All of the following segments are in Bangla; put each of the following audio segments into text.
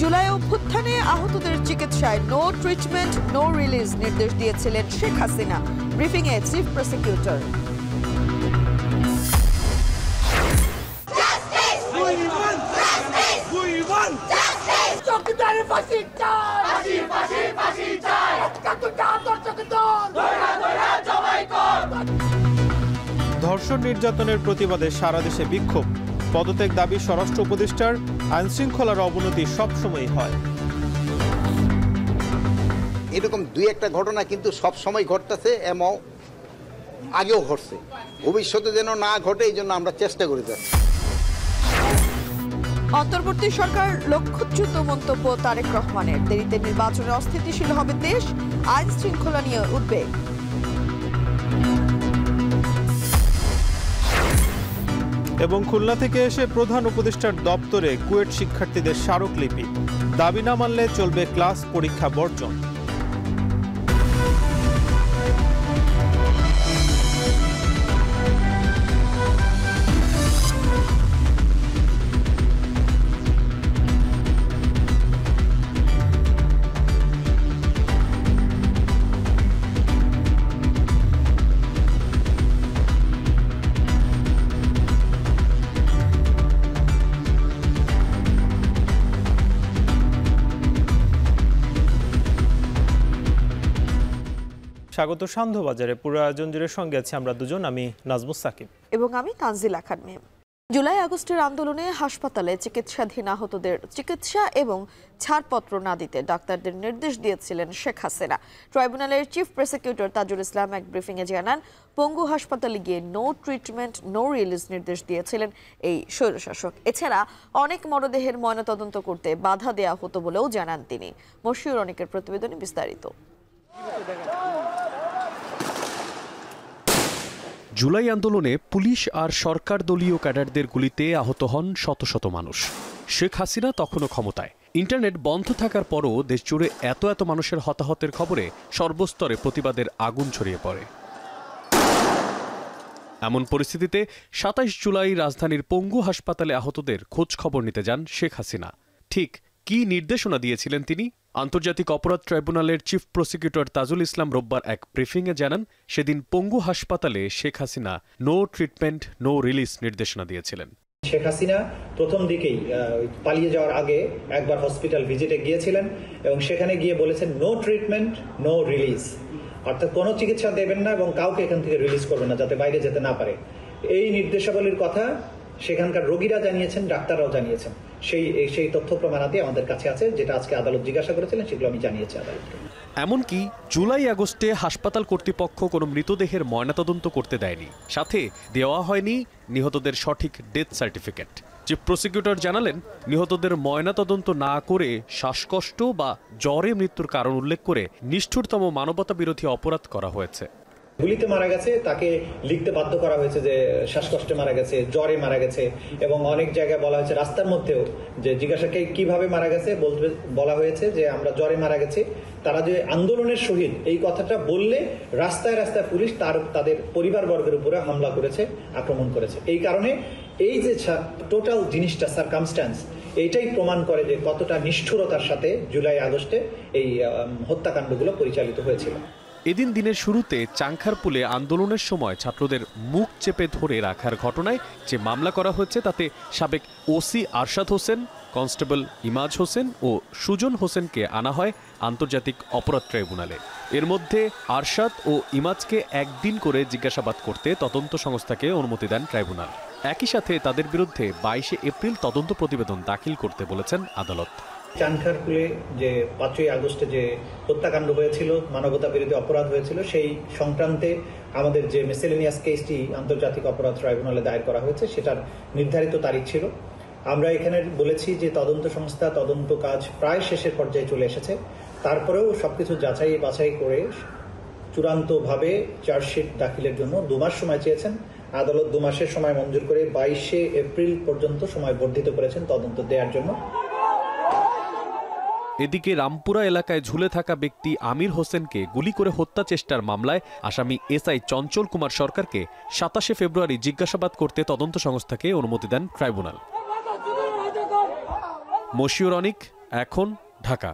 জুলাই অভ্যুত্থানে আহতদের চিকিৎসায় নো ট্রিটমেন্ট নো রিলিজ নির্দেশ দিয়েছিলেন শেখ হাসিনা। ব্রিফিংয়ে চিফ প্রসিকিউটর। ধর্ষণ নির্যাতনের প্রতিবাদে সারা দেশে বিক্ষোভ। পদত্যাগ দাবি স্বরাষ্ট্র উপদেষ্টার। আইনশৃঙ্খলার অবনতি সবসময়ই হয়। এরকম দুই একটা ঘটনা কিন্তু সব সময় ঘটতেছে এবং আগেও ঘটছে, ভবিষ্যতে যেন না ঘটে এই জন্য আমরা চেষ্টা করে যাচ্ছি। অন্তর্বর্তী সরকার লক্ষ্যচ্যুত মন্তব্য তারেক রহমানের। দেরিতে নির্বাচনে অস্থিতিশীল হবে দেশ, আইন শৃঙ্খলা নিয়ে উদ্বেগ। এবং খুলনা থেকে এসে প্রধান উপদেষ্টার দপ্তরে কুয়েট শিক্ষার্থীদের স্মারকলিপি। দাবি না মানলে চলবে ক্লাস পরীক্ষা বর্জন। স্বাগত সান্ধ্যবাজারে। পুরো আয়োজন জুড়ে সঙ্গে আছি আমরা দুজন, আমি নাজমুস সাকিব এবং আমি তানজিলা খানমি। জুলাই আগস্টের আন্দোলনে হাসপাতালে চিকিৎসাধীন আহতদের চিকিৎসা এবং ছাড়পত্র না দিতে ডাক্তারদের নির্দেশ দিয়েছিলেন শেখ হাসিনা। ট্রাইব্যুনালের চিফ প্রসিকিউটর তাজুল ইসলাম এক ব্রিফিংয়ে জানান, পঙ্গু হাসপাতালে গিয়ে নো ট্রিটমেন্ট নো রিলিজ নির্দেশ দিয়েছিলেন এই স্বৈরশাসক। এছাড়া অনেক মরদেহের ময়নাতদন্ত করতে বাধা দেওয়া হতো বলেও জানান তিনি। মশিউর অনেকের প্রতিবেদনে বিস্তারিত। জুলাই আন্দোলনে পুলিশ আর সরকার দলীয় ক্যাডারদের গুলিতে আহত হন শত শত মানুষ। শেখ হাসিনা তখনও ক্ষমতায়। ইন্টারনেট বন্ধ থাকার পরও দেশজুড়ে এত মানুষের হতাহতের খবরে সর্বস্তরে প্রতিবাদের আগুন ছড়িয়ে পড়ে। এমন পরিস্থিতিতে ২৭ জুলাই রাজধানীর পঙ্গু হাসপাতালে আহতদের খোঁজ খবর নিতে যান শেখ হাসিনা। ঠিক কি নির্দেশনা দিয়েছিলেন তিনি? আন্তর্জাতিক অপরাধ ট্রাইব্যুনালের চিফ প্রসিকিউটর তাজুল ইসলাম রোববার এক ব্রিফিংয়ে জানান, সেদিন পঙ্গু হাসপাতালে Sheikh Hasina no treatment no release নির্দেশনা দিয়েছিলেন। শেখ হাসিনা প্রথম দিকেই পালিয়ে যাওয়ার আগে একবার হসপিটাল ভিজিটে গিয়েছিলেন এবং সেখানে গিয়ে বলেছেন নো ট্রিটমেন্ট নো রিলিজ, অর্থাৎ কোনো চিকিৎসা দেবেন না এবং কাউকে এখান থেকে রিলিজ করবেন না যাতে বাইরে যেতে না পারে। এই নির্দেশাবলীর কথা সেখানকার রোগীরা জানিয়েছেন, ডাক্তাররাও জানিয়েছেন। সেই তথ্য প্রমাণাদি আমাদের কাছে আছে, যেটা আজকে আদালত জিজ্ঞাসা করেছিলেন সেগুলো আমি জানিয়েছি আদালতকে। এমনকি জুলাই আগস্টে হাসপাতাল কর্তৃপক্ষ কোনো মৃতদেহের ময়নাতদন্ত করতে দেয়নি, সাথে দেওয়া হয়নি নিহতদের সঠিক ডেথ সার্টিফিকেট। চিফ প্রসিকিউটর জানালেন, নিহতদের ময়নাতদন্ত না করে শ্বাসকষ্ট বা জ্বরে মৃত্যুর কারণ উল্লেখ করে নিষ্ঠুরতম মানবতা বিরোধী অপরাধ করা হয়েছে। গুলিতে মারা গেছে তাকে লিখতে বাধ্য করা হয়েছে যে শ্বাসকষ্টে মারা গেছে, জ্বরে মারা গেছে, এবং অনেক জায়গায় বলা হয়েছে রাস্তার মধ্যেও যে জিজ্ঞাসাকে কিভাবে মারা গেছে বলা হয়েছে যে আমরা জ্বরে মারা গেছি। তারা যে আন্দোলনের শহীদ এই কথাটা বললে রাস্তায় রাস্তায় পুলিশ তাদের পরিবারবর্গের উপরে হামলা করেছে, আক্রমণ করেছে। এই কারণে এই যে টোটাল জিনিসটা সারকামস্ট্যান্স, এইটাই প্রমাণ করে যে কতটা নিষ্ঠুরতার সাথে জুলাই আগস্টে এই হত্যাকাণ্ডগুলো পরিচালিত হয়েছিল। এদিন দিনের শুরুতে চাংখারপুলে আন্দোলনের সময় ছাত্রদের মুখ চেপে ধরে রাখার ঘটনায় যে মামলা করা হয়েছে তাতে সাবেক ওসি আরশাদ হোসেন, কনস্টেবল ইমাজ হোসেন ও সুজন হোসেনকে আনা হয় আন্তর্জাতিক অপরাধ ট্রাইব্যুনালে। এর মধ্যে আরশাদ ও ইমাজকে একদিন করে জিজ্ঞাসাবাদ করতে তদন্ত সংস্থাকে অনুমতি দেন ট্রাইব্যুনাল। একই সাথে তাদের বিরুদ্ধে ২২ এপ্রিল তদন্ত প্রতিবেদন দাখিল করতে বলেছেন আদালত। চানখারপুলে যে ৫ই আগস্টে যে হত্যাকাণ্ড হয়েছিল, মানবতা বিরোধী অপরাধ হয়েছিল, সেই সংক্রান্তে আমাদের যে মিসেলেনিয়াস কেসটি আন্তর্জাতিক অপরাধ ট্রাইব্যুনালে দায়ের করা হয়েছে সেটার নির্ধারিত তারিখ ছিল। আমরা এখানে বলেছি যে তদন্ত সংস্থা তদন্ত কাজ প্রায় শেষের পর্যায়ে চলে এসেছে। তারপরেও সবকিছু যাচাই বাছাই করে চূড়ান্তভাবে চার্জশিট দাখিলের জন্য ২ মাস সময় চেয়েছেন। আদালত ২ মাসের সময় মঞ্জুর করে ২২ এপ্রিল পর্যন্ত সময় বর্ধিত করেছেন তদন্ত দেওয়ার জন্য। এদিকে রামপুরা এলাকায় ঝুলে থাকা ব্যক্তি আমির হোসেনকে গুলি করে হত্যা চেষ্টার মামলায় আসামি এসআই চঞ্চল কুমার সরকারকে ২৭ ফেব্রুয়ারি জিজ্ঞাসাবাদ করতে তদন্ত সংস্থাকে অনুমতি দেন ট্রাইব্যুনাল। মশিউর অনিক, এখন, ঢাকা।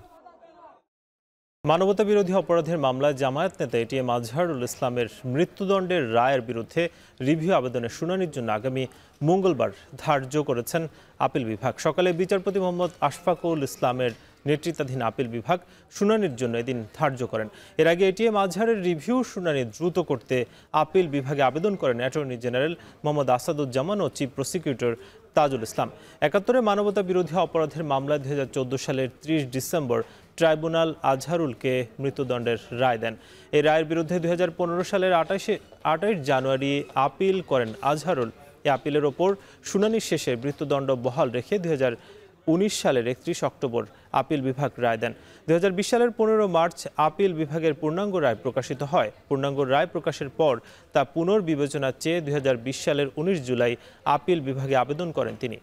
মানবতা বিরোধী অপরাধের মামলায় জামায়াত নেতা এটিএম আজহারুল ইসলামের মৃত্যুদণ্ডের রায়ের বিরুদ্ধে রিভিউ আবেদনের শুনানির জন্য আগামী মঙ্গলবার ধার্য করেছেন আপিল বিভাগ। সকালে বিচারপতি মোহাম্মদ আশফাকুল ইসলামের নেতৃত্বাধীন আপিল বিভাগ শুনানির জন্য এদিন ধার্য করেন। এর আগে এটিএম আজহারের রিভিউ শুনানি দ্রুত করতে আপিল বিভাগে আবেদন করেন অ্যাটর্নি জেনারেল মোহাম্মদ আসাদুজ্জামান ও চিফ প্রসিকিউটর তাজুল ইসলাম। ৭১ মানবতা বিরোধী অপরাধের মামলায় ২০১৪ সালের ৩০ ডিসেম্বর ট্রাইব্যুনাল আজহারুলকে মৃত্যুদণ্ডের রায় দেন। এই রায়ের বিরুদ্ধে ২০১৫ সালের ২৮ জানুয়ারি আপিল করেন আজহারুল। এই আপিলের ওপর শুনানি শেষে মৃত্যুদণ্ড বহাল রেখে ২০১৯ সালের ৩১ অক্টোবর আপিল বিভাগ রায় দেন। ২০২০ সালের ১৫ মার্চ আপিল বিভাগের পূর্ণাঙ্গ রায় প্রকাশিত হয়। পূর্ণাঙ্গ রায় প্রকাশের পর তা পুনর্বিবেচনা চেয়ে ২০২০ সালের ১৯ জুলাই আপিল বিভাগে আবেদন করেন তিনি।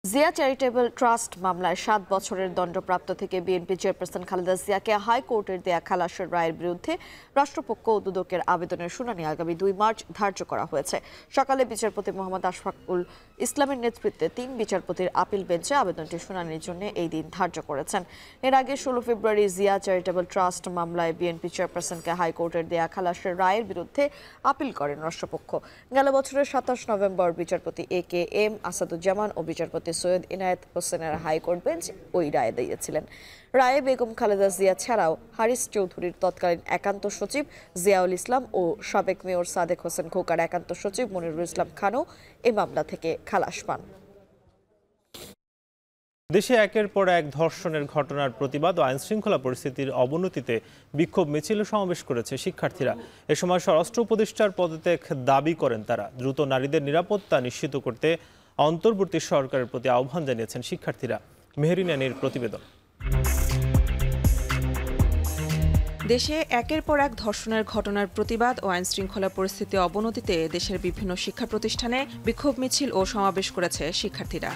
জিয়া চ্যারিটেবল ট্রাস্ট মামলায় ৭ বছরের দণ্ডপ্রাপ্ত থেকে বিএনপি চেয়ারপারসন খালেদা জিয়াকে হাইকোর্টের দেয়া খালাসের রায়ের বিরুদ্ধে রাষ্ট্রপক্ষ ও দুদকের আবেদনের শুনানি আগামী ২ মার্চ ধার্য করা হয়েছে। সকালে বিচারপতি মোহাম্মদ আশফাকুল ইসলামের নেতৃত্বে ৩ বিচারপতির আপিল বেঞ্চে আবেদনটি শুনানির জন্য এই দিন ধার্য করেছেন। এর আগে ১৬ ফেব্রুয়ারি জিয়া চ্যারিটেবল ট্রাস্ট মামলায় বিএনপি চেয়ারপারসনকে হাইকোর্টের দেয়া খালাসের রায়ের বিরুদ্ধে আপিল করেন রাষ্ট্রপক্ষ। গেল বছরের ২৭ নভেম্বর বিচারপতি এ.কে.এম. আসাদুজ্জামান ও বিচারপতি সৈয়দ ইনায়েত হোসেনের হাইকোর্ট বেঞ্চ ওই রায় দিয়েছিলেন। রায়ে বেগম খালেদা জিয়া ছাড়াও হারিস চৌধুরীর তৎকালীন একান্ত সচিব জিয়াউল ইসলাম ও সাবেক মেয়র সাদেক হোসেন খোকার একান্ত সচিব মনিরুল ইসলাম খানও এই মামলা থেকে খালাস পান। দেশে একের পর এক ধর্ষণের ঘটনার প্রতিবাদ ও আইনশৃঙ্খলা পরিস্থিতির অবনতিতে বিক্ষোভ মিছিল ও সমাবেশ করেছে শিক্ষার্থীরা। এ সময় স্বরাষ্ট্র উপদেষ্টার পদত্যাগ দাবি করেন তারা। দ্রুত নারীদের নিরাপত্তা নিশ্চিত করতে অন্তর্বর্তী সরকারের প্রতি আহ্বান জানিয়েছেন শিক্ষার্থীরা। মেহেরিন আনির প্রতিবেদন। দেশে একের পর এক ধর্ষণের ঘটনার প্রতিবাদ ও আইনশৃঙ্খলা পরিস্থিতি অবনতিতে দেশের বিভিন্ন শিক্ষা প্রতিষ্ঠানে বিক্ষোভ মিছিল ও সমাবেশ করেছে শিক্ষার্থীরা।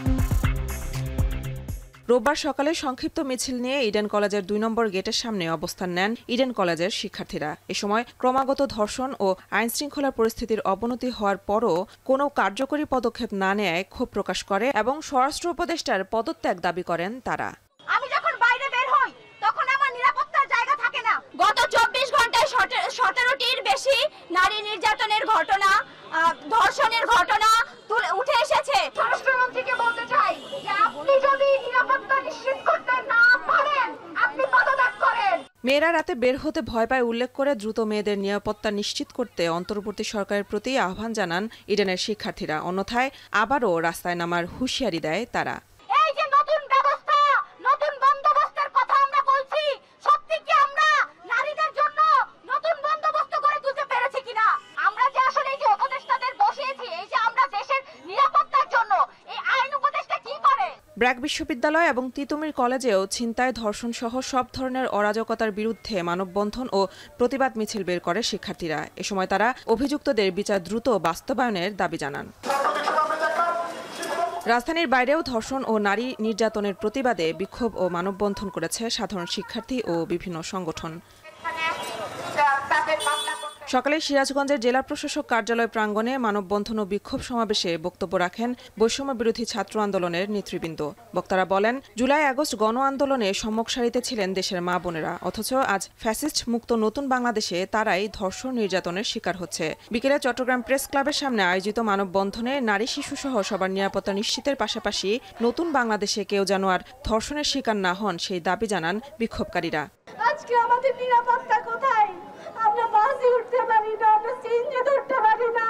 রোববার সকালে সংক্ষিপ্ত মিছিল নিয়ে ইডেন কলেজের ২ নম্বর গেটের সামনে অবস্থান নেন ইডেন কলেজের শিক্ষার্থীরা। এ সময় ক্রমাগত ধর্ষণ ও আইনশৃঙ্খলা পরিস্থিতির অবনতি হওয়ার পরও কোনো কার্যকরী পদক্ষেপ না নেয় ক্ষোভ প্রকাশ করে এবং স্বরাষ্ট্র উপদেষ্টার পদত্যাগ দাবি করেন তারা। আমি যখন বাইরে বের হই তখন আমার নিরাপত্তার জায়গা থাকে না। গত ২৪ ঘন্টায় ১৭টির বেশি নারী নির্যাতনের ঘটনা, ধর্ষণের ঘটনা উঠে এসেছে। স্বরাষ্ট্রমন্ত্রীকে বলতে চাই যে আপনি যদি নিরাপত্তা নিশ্চিত করতে না পারেন আপনি পদত্যাগ করেন। মেয়েরা রাতে বের হতে ভয় পায় উল্লেখ করে দ্রুত মেয়েদের নিরাপত্তা নিশ্চিত করতে অন্তর্বর্তী সরকারের প্রতি আহ্বান জানান ইডেনের শিক্ষার্থীরা। অন্যথায় আবারও রাস্তায় নামার হুঁশিয়ারি দেয় তারা। এই যে নতুন ব্যবস্থা, নতুন বন্দোবস্তের কথা আমরা বলছি, সত্যি কি আমরা নারীদের জন্য নতুন বন্দোবস্ত করে তুলতে পেরেছি কিনা? আমরা যে আসলে এই যে উপদেষ্টাদের বসিয়েছি, এই যে আমরা দেশের নিরাপত্তার জন্য, এই আইন উপদেষ্টা কি করে? ব্র্যাক বিশ্ববিদ্যালয় এবং তিতুমির কলেজেও ছিনতাই, ধর্ষণ সহ সব ধরনের অরাজকতার বিরুদ্ধে মানববন্ধন ও প্রতিবাদ মিছিল বের করে শিক্ষার্থীরা। এ সময় তারা অভিযুক্তদের বিচার দ্রুত বাস্তবায়নের দাবি জানান। রাজধানীর বাইরেও ধর্ষণ ও নারী নির্যাতনের প্রতিবাদে বিক্ষোভ ও মানববন্ধন করেছে সাধারণ শিক্ষার্থী ও বিভিন্ন সংগঠন। সকালে সিরাজগঞ্জের জেলা প্রশাসক কার্যালয় প্রাঙ্গণে মানববন্ধন ও বিক্ষোভ সমাবেশে বক্তব্য রাখেন বৈষম্য বিরোধী ছাত্র আন্দোলনের নেতৃবৃন্দ। বক্তারা বলেন, জুলাই আগস্ট গণ আন্দোলনে সম্মুখ সারিতে ছিলেন দেশের মা বোনেরা, অথচ আজ ফ্যাসিস্ট মুক্ত নতুন বাংলাদেশে তারাই ধর্ষণ নির্যাতনের শিকার হচ্ছে। বিকেলে চট্টগ্রাম প্রেস ক্লাবের সামনে আয়োজিত মানববন্ধনে নারী শিশু সহ সবার নিরাপত্তা নিশ্চিতের পাশাপাশি নতুন বাংলাদেশে কেউ যেন আর ধর্ষণের শিকার না হন সেই দাবি জানান বিক্ষোভকারীরা। আজকে আমাদের নিরাপত্তা কোথায়? আমরা বাসে উঠতে পারি না, আমরা সিএনজি ধরতে পারি না,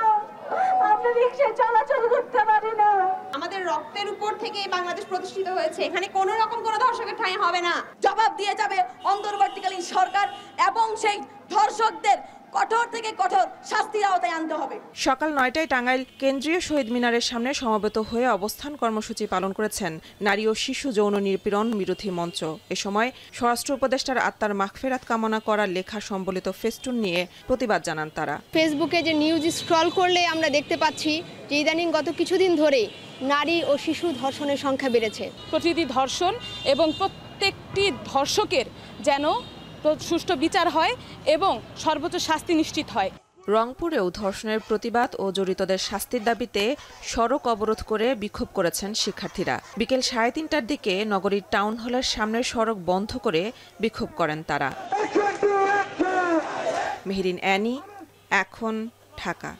আমরা রিকশায় চলাচল করতে পারি না। আমাদের রক্তের উপর থেকে বাংলাদেশ প্রতিষ্ঠিত হয়েছে, এখানে কোনো রকম কোনো ধর্ষকের ঠাঁই হবে না। জবাব দিয়ে যাবে অন্তর্বর্তীকালীন সরকার এবং সেই ধর্ষকদের কঠোর থেকে কঠোর শাস্তির আওতায় আনতে হবে। সকাল ৯টায় টাঙ্গাইল কেন্দ্রীয় শহীদ মিনারের সামনে সমবেত হয়ে অবস্থান কর্মসূচি পালন করেছেন নারী ও শিশু যৌন নিপীড়ন বিরোধী মঞ্চ। এ সময় স্বরাষ্ট্র উপদেষ্টার আত্মার মাগফিরাত কামনা করার লেখা সম্বলিত ফেস্টুন নিয়ে প্রতিবাদ জানান তারা। ফেসবুকে যে নিউজ স্ক্রল করলে আমরা দেখতে পাচ্ছি যে ইদানিং গত কিছুদিন ধরে নারী ও শিশু ধর্ষণের সংখ্যা বেড়েছে। প্রতিটি ধর্ষণ এবং প্রত্যেকটি ধর্ষকের যেন সুষ্ঠু বিচার হয় এবং সর্বোচ্চ শাস্তি নিশ্চিত হয়। রংপুরেও ধর্ষণের প্রতিবাদ ও জড়িতদের শাস্তির দাবিতে সড়ক অবরোধ করে বিক্ষোভ করেছেন শিক্ষার্থীরা। বিকেল 3:30টার দিকে নগরীর টাউন হলের সামনের সড়ক বন্ধ করে বিক্ষোভ করেন তারা। মেহেরিন অ্যানি, এখন, ঢাকা।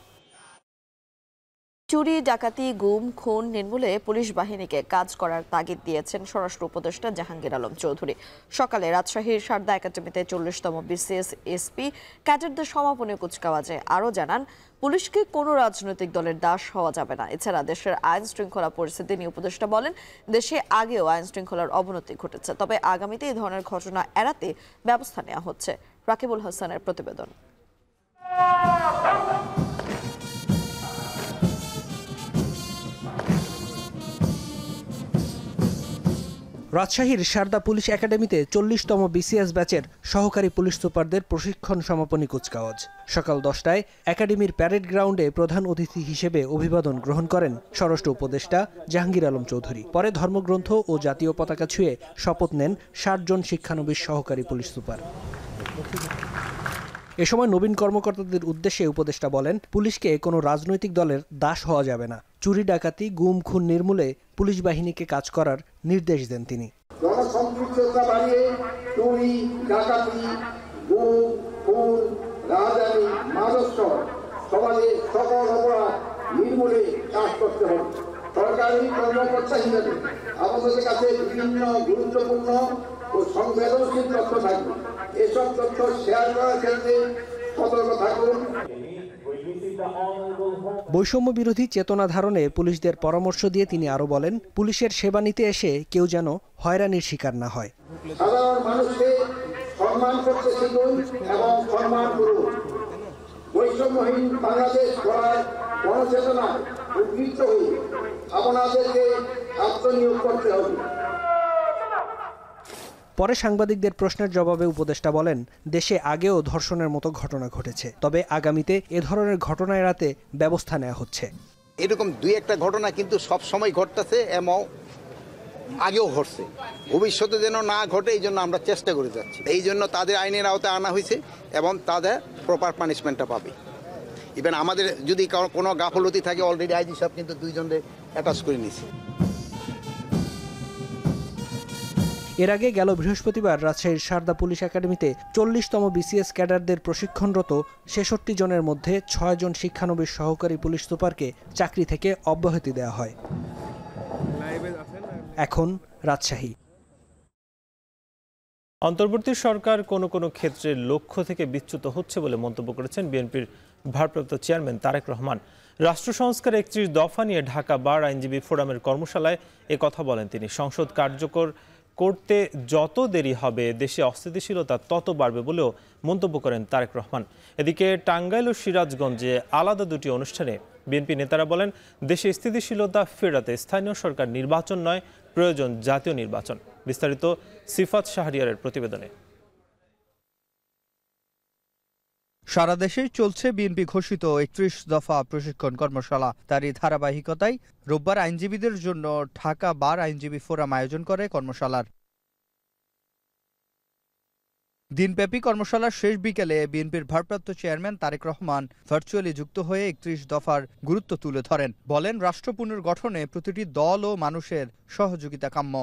চুরি, ডাকাতি, গুম, খুন নির্মূলে পুলিশ বাহিনীকে কাজ করার তাগিদ দিয়েছেন স্বরাষ্ট্র উপদেষ্টা জাহাঙ্গীর আলম চৌধুরী। সকালে রাজশাহীর সারদা একাডেমিতে 40তম বিসিএস এসপি ক্যাডেটদের সমাপনী কুচকাওয়াজে আরও জানান, পুলিশকে কোনো রাজনৈতিক দলের দাস হওয়া যাবে না। এছাড়া দেশের আইন শৃঙ্খলা পরিস্থিতি নিয়ে উপদেষ্টা বলেন, দেশে আগেও আইন শৃঙ্খলার অবনতি ঘটেছে, তবে আগামীতে এই ধরনের ঘটনা এড়াতে ব্যবস্থা নেওয়া হচ্ছে। রাকিবুল হাসানের প্রতিবেদন। রাজশাহীর সারদা পুলিশ একাডেমিতে 40তম বিসিএস ব্যাচের সহকারী পুলিশ সুপারদের প্রশিক্ষণ সমাপনী কুচকাওয়াজ সকাল 10টায় একাডেমির প্যারেড গ্রাউন্ডে প্রধান অতিথি হিসেবে অভিবাদন গ্রহণ করেন স্বরাষ্ট্র উপদেষ্টা জাহাঙ্গীর আলম চৌধুরী। পরে ধর্মগ্রন্থ ও জাতীয় পতাকা ছুঁয়ে শপথ নেন 60 জন শিক্ষানবিশ সহকারী পুলিশ সুপার। এ সময় নবীন কর্মকর্তাদের উদ্দেশ্যে উপদেষ্টা বলেন, পুলিশকে কোনো রাজনৈতিক দলের দাস হওয়া যাবে না। চুরি, ডাকাতি, গুম, খুন নির্মূলে পুলিশ বাহিনীকে কাজ করার নির্দেশ দেন তিনি। জনসম্পৃক্ততা বাড়িয়ে চুরি, ডাকাতি, গুম, খুন, রাজধানী, মাদক সমাজে সকল অপরাধ নির্মূলে কাজ করতে হবে। সরকারি কর্মকর্তা হিসেবে আমাদের কাছে বিভিন্ন গুরুত্বপূর্ণ ও সংবেদনশীল তথ্য থাকবে। এসব তথ্য শেয়ার করার ক্ষেত্রে সতর্ক থাকুন। বৈষম্য বিরোধী চেতনা ধারণে পুলিশদের পরামর্শ দিয়ে তিনি আরো বলেন, পুলিশের সেবা নিতে এসে কেউ যেন হয়রানির শিকার না হয়। সাধারণ মানুষকে সম্মান করতে শিখুন এবং সম্মান করুন। বৈষম্যহীন বাংলাদেশ গড়ার গণচেতনা উদ্বৃত্ত হয়ে আপনাদেরকে আত্মনিয়োগ করতে হবে। পরে সাংবাদিকদের প্রশ্নের জবাবে উপদেষ্টা বলেন, দেশে আগেও ধর্ষণের মতো ঘটনা ঘটেছে, তবে আগামীতে এ ধরনের ঘটনা এড়াতে ব্যবস্থা নেওয়া হচ্ছে। এরকম 2-1টা ঘটনা কিন্তু সব সময় ঘটতেছে এবং আগেও ঘটছে, ভবিষ্যতে যেন না ঘটে এই জন্য আমরা চেষ্টা করে যাচ্ছি। এই জন্য তাদের আইনের আওতায় আনা হয়েছে এবং তাদের প্রপার পানিশমেন্টটা পাবে। ইভেন আমাদের যদি কোনো গাফলতি থাকে, অলরেডি আইজি সাহেব কিন্তু 2 জনকে অ্যাটাচ করে নিয়েছে। এর আগে গেল বৃহস্পতিবার রাজশাহীর সারদা পুলিশ একাডেমিতে 40তম বিসিএস ক্যাডারদের প্রশিক্ষণরত 66 জনের মধ্যে 6 জন শিক্ষানবিশ সহকারী পুলিশ সুপারকে চাকরি থেকে অব্যাহতি দেওয়া হয়। এখন রাজশাহী। অন্তর্বর্তী সরকার কোনো কোনো ক্ষেত্রে লক্ষ্য থেকে বিচ্যুত হচ্ছে বলে মন্তব্য করেছেন বিএনপির ভারপ্রাপ্ত চেয়ারম্যান তারেক রহমান। রাষ্ট্র সংস্কার 31 দফা নিয়ে ঢাকা বার আইনজীবী ফোরামের কর্মশালায় কথা বলেন তিনি। সংসদ কার্যকর করতে যত দেরি হবে দেশে অস্থিতিশীলতা তত বাড়বে বলেও মন্তব্য করেন তারেক রহমান। এদিকে টাঙ্গাইল ও সিরাজগঞ্জে আলাদা 2টি অনুষ্ঠানে বিএনপি নেতারা বলেন, দেশে স্থিতিশীলতা ফেরাতে স্থানীয় সরকার নির্বাচন নয়, প্রয়োজন জাতীয় নির্বাচন। বিস্তারিত সিফাত শাহরিয়ারের প্রতিবেদনে। সারা দেশেই চলছে বিএনপি ঘোষিত 31 দফা প্রশিক্ষণ কর্মশালা। তারই ধারাবাহিকতায় রোববার আইনজীবীদের জন্য ঢাকা বার আইনজীবী ফোরাম আয়োজন করে কর্মশালার। দিনব্যাপী কর্মশালার শেষ বিকেলে বিএনপির ভারপ্রাপ্ত চেয়ারম্যান তারেক রহমান ভার্চুয়ালি যুক্ত হয়ে 31 দফার গুরুত্ব তুলে ধরেন। বলেন, রাষ্ট্র পুনর্গঠনে প্রতিটি দল ও মানুষের সহযোগিতা কাম্য।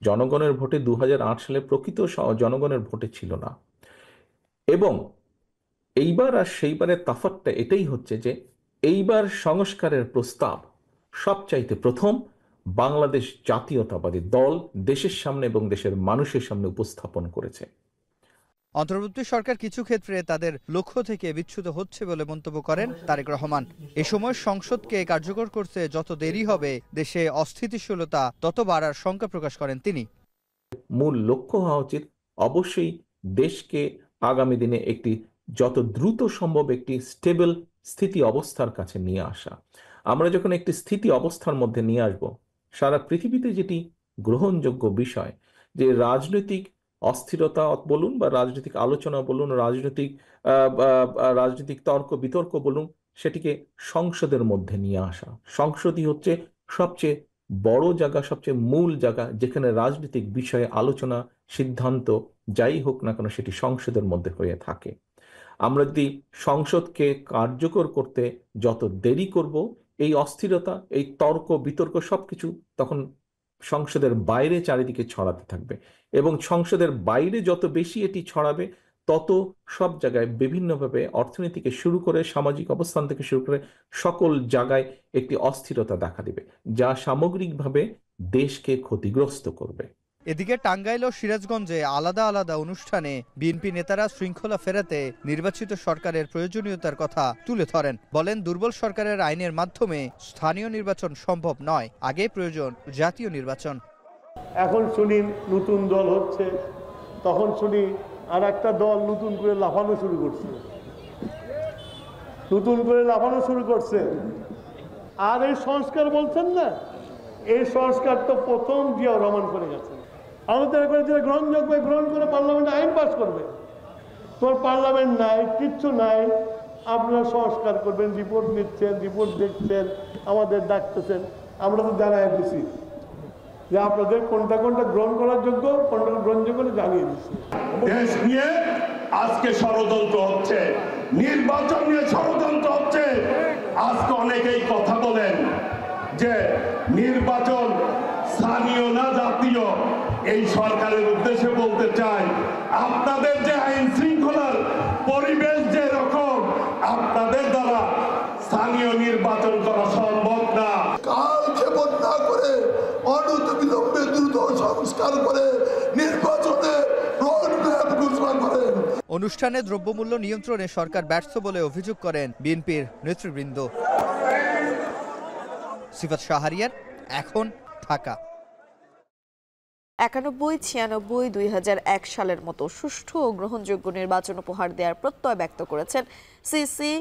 জনগণের ভোটে 2008 সালে প্রকৃত জনগণের ভোটে ছিল না, এবং এইবার আর সেইবারের তফাৎটা এটাই হচ্ছে যে এইবার সংস্কারের প্রস্তাব সবচাইতে প্রথম বাংলাদেশ জাতীয়তাবাদী দল দেশের সামনে এবং দেশের মানুষের সামনে উপস্থাপন করেছে। অন্তর্বর্তী সরকার কিছু ক্ষেত্রে তাদের লক্ষ্য থেকে বিচ্যুত হচ্ছে বলে মন্তব্য করেন তারেক রহমান। এ সময় সংসদকে কার্যকর করতে যত দেরি হবে দেশে অস্থিতিশীলতা তত বাড়ার শঙ্কা প্রকাশ করেন তিনি। মূল লক্ষ্য হওয়া উচিত অবশ্যই দেশকে আগামী দিনে একটি যত দ্রুত সম্ভব একটি স্টেবল স্থিতি অবস্থার কাছে নিয়ে আসা। আমরা যখন একটি স্থিতি অবস্থার মধ্যে নিয়ে আসব, সারা পৃথিবীতে যেটি গ্রহণযোগ্য বিষয় যে রাজনৈতিক অস্থিরতা বলুন বা রাজনৈতিক আলোচনা বলুন, রাজনৈতিক তর্ক বিতর্ক বলুন, সেটিকে সংসদের মধ্যে নিয়ে আসা। সংসদই হচ্ছে সবচেয়ে বড় জায়গা, সবচেয়ে মূল জায়গা যেখানে রাজনৈতিক বিষয়ে আলোচনা সিদ্ধান্ত যাই হোক না কেন সেটি সংসদের মধ্যে হয়ে থাকে। আমরা যদি সংসদকে কার্যকর করতে যত দেরি করব, এই অস্থিরতা, এই তর্ক বিতর্ক সবকিছু তখন সংসদের বাইরে চারিদিকে ছড়াতে থাকবে, এবং সংসদের বাইরে যত বেশি এটি ছড়াবে তত সব জায়গায় বিভিন্নভাবে অর্থনীতি থেকে শুরু করে সামাজিক অবস্থান থেকে শুরু করে সকল জায়গায় একটি অস্থিরতা দেখা দিবে, যা সামগ্রিকভাবে দেশকে ক্ষতিগ্রস্ত করবে। এদিকে টাঙ্গাইল ও সিরাজগঞ্জে আলাদা আলাদা অনুষ্ঠানে বিএনপি নেতারা শৃঙ্খলা ফেরাতে নির্বাচিত সরকারের প্রয়োজনীয়তার কথা তুলে ধরেন। বলেন, দুর্বল সরকারের আইনের মাধ্যমে স্থানীয় নির্বাচন সম্ভব নয়, আগে প্রয়োজন জাতীয় নির্বাচন। এখন শুনি নতুন দল হচ্ছে, তখন শুনি আর একটা দল নতুন করে লাফানো শুরু করছে, আর এই সংস্কার বলছেন না, এই সংস্কার তো প্রথম জিয়াউর রহমান করে গেছেন। আমাদের করে যেটা গ্রহণযোগ্য গ্রহণ করে পার্লামেন্টে আইন পাস করবে। তোর পার্লামেন্ট নাই, কিচ্ছু নাই, আপনারা সংস্কার করবেন, রিপোর্ট নিচ্ছেন, রিপোর্ট দেখছেন, আমাদের ডাকতেছেন। আমরা তো জানাই দিচ্ছি যে আপনাদের কোনটা কোনটা গ্রহণ করার যোগ্য, কোনটা গ্রহণযোগ্য জানিয়ে দিচ্ছি। দেশ নিয়ে আজকে ষড়যন্ত্র হচ্ছে, নির্বাচন নিয়ে ষড়যন্ত্র হচ্ছে। আজকে অনেকেই কথা বলেন যে নির্বাচন স্থানীয় না জাতীয়। এই সরকারের উদ্দেশ্যে বলতে চাই, আপনাদের যে আইন শৃঙ্খলার পরিবেশ যে রকম, আপনাদের দ্বারা স্থানীয় নির্বাচন করা সম্ভব না। কালক্ষেপণ না করে অনতিবিলম্বে দ্রুত সংস্কার করে নির্বাচনে রোডম্যাপ ঘোষণা করেন। অনুষ্ঠানে দ্রব্যমূল্য নিয়ন্ত্রণে সরকার ব্যর্থ বলে অভিযোগ করেন বিএনপির নেতৃবৃন্দ। সিফাত শাহরিয়ার, এখন, ঢাকা। 91, 96, 2001 সালের মতো সুষ্ঠু ও গ্রহণযোগ্য নির্বাচন উপহার দেওয়ার প্রত্যয় ব্যক্ত করেছেন সিসি